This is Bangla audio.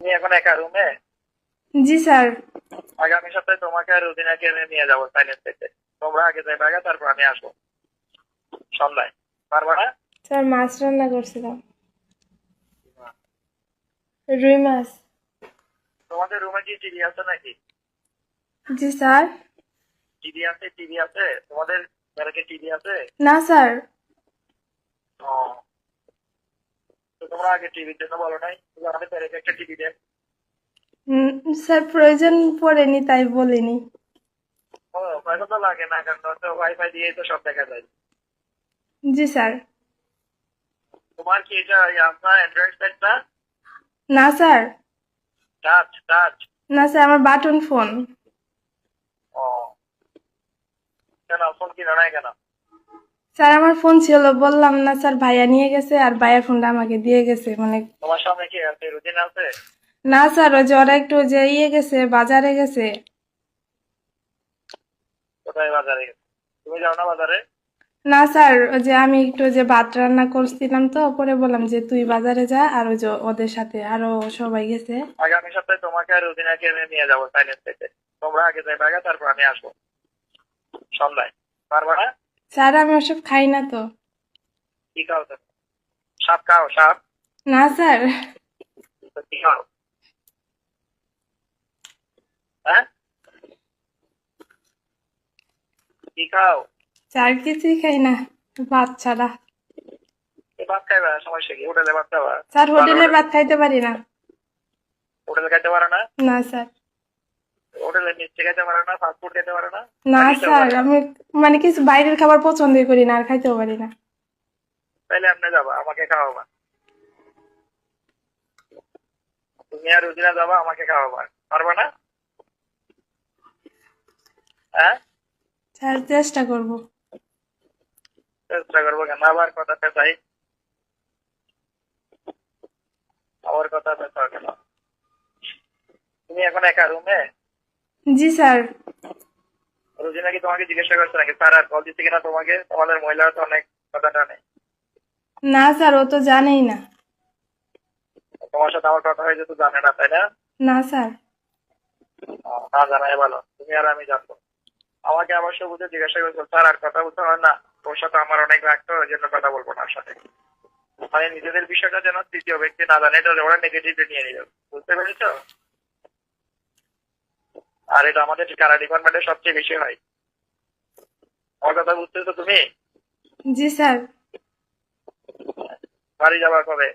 তুমি এখন একা রুমে? জি স্যার। আগামী সপ্তাহে তোমাকে আর রুদিনাকে এনে নিয়ে যাবো সাইলেন্স থেকে। তোমরা আগে যাই আগে, তারপর আমি আসবো সন্ধ্যায়। পারবা না? স্যার মাছ রান্না করছিলাম, রুই মাছ। তোমাদের রুমে কি টিভি আছে নাকি? জি স্যার। টিভি আছে? টিভি আছে তোমাদের ঘরে? কি টিভি আছে? না স্যার। ও, তো তোমরা আগে টিভির জন্য বলো নাই যে আমাদের ঘরে একটা টিভি দেন? স্যার প্রয়োজন পড়েনি তাই বলিনি। ও, পয়সা তো লাগে না, কারণ তো ওয়াইফাই দিয়েই তো সব দেখা যায়। জি স্যার। তোমার কি এটা আপনার অ্যান্ড্রয়েড সেটটা? না স্যার। Touch touch? না স্যার, আমার বাটন ফোন। ও, কেন ফোন কিনো নাই কেন? স্যার আমার ফোন ছিল, বললাম না স্যার, ভাইয়া নিয়ে গেছে আর ভাইয়ার ফোনটা আমাকে দিয়ে গেছে মানে। তোমার সামনে কি আছে, রুটিন আছে? না স্যার, ওই যে ওরা একটু ওই যে গেছে, বাজারে গেছে। কোথায় বাজারে গেছে? তুমি যাও না বাজারে? না স্যার, ওই যে আমি একটু ওই যে ভাত রান্না করছিলাম, তো পরে বললাম যে তুই বাজারে যা, আর ওই যে ওদের সাথে আরো সবাই গেছে। আগামী সপ্তাহে তোমাকে আর রুদিনাকে এনে নিয়ে যাবো সাইলেন্স থেকে। তোমরা আগে যাই আগে, তারপর আমি আসবো সন্ধ্যায়। পারবা না? স্যার আমি ওসব খাই না তো। কি খাও তুমি? সাপ খাও? সাপ? না স্যার। তো কি খাও? হ্যাঁ, কি খাও? স্যার কিছুই খাই না, ভাত ছাড়া। এই ভাত খাইবা, সমস্যা কি? হোটেলে ভাত খাবা? স্যার ভালো হোটেলে হোটেল? ভাত খাইতে পারি না। হোটেলে খাইতে পারো না? না স্যার। হোটেলে মিষ্টি খাইতে পারো না? ফাস্ট ফুড খাইতে পারো না? না কিছুও স্যার, পারো না? আমি মানে কিছু বাইরের খাবার পছন্দই করি না আর খাইতেও পারি না। তাইলে আপনি যাবা, আমাকে খাওয়াবা। তুমি আর রুদিনা যাবা, আমাকে খাওয়াবা। পারবা না? হ্যাঁ, স্যার চেষ্টা করব। চেষ্টা করবো কেন? আবার কথা পেঁচাই, আবার কথা পেঁচাও কেন? তুমি এখন একা রুমে? জি স্যার। রুজিনা কি তোমাকে জিজ্ঞাসা করছে নাকি স্যার আর কল দিচ্ছে কিনা তোমাকে? তোমাদের মহিলারা তো অনেক কথা টানে। না স্যার, ও তো জানেই না। তোমার সাথে আমার কথা হয়েছে তো জানে না, তাই না? না স্যার। না জানাই ভালো, তুমি আর আমি জানবো। আমাকে আবার সবুজে জিজ্ঞাসা করছো স্যার আর কথা বলতে হয় না? তোর সাথে আমার অনেক রাখতো, ওই জন্য কথা বলবো না ওর সাথে। মানে নিজেদের বিষয়টা যেন তৃতীয় ব্যক্তি না জানে, এটা ওরা নেগেটিভলি নিয়ে নিল। বুঝতে পেরেছো? আর এটা আমাদের কারা ডিপার্টমেন্টে সবচেয়ে বেশি হয়। আমার কথা বুঝতেছো তুমি? জি স্যার। বাড়ি যাবার কবে?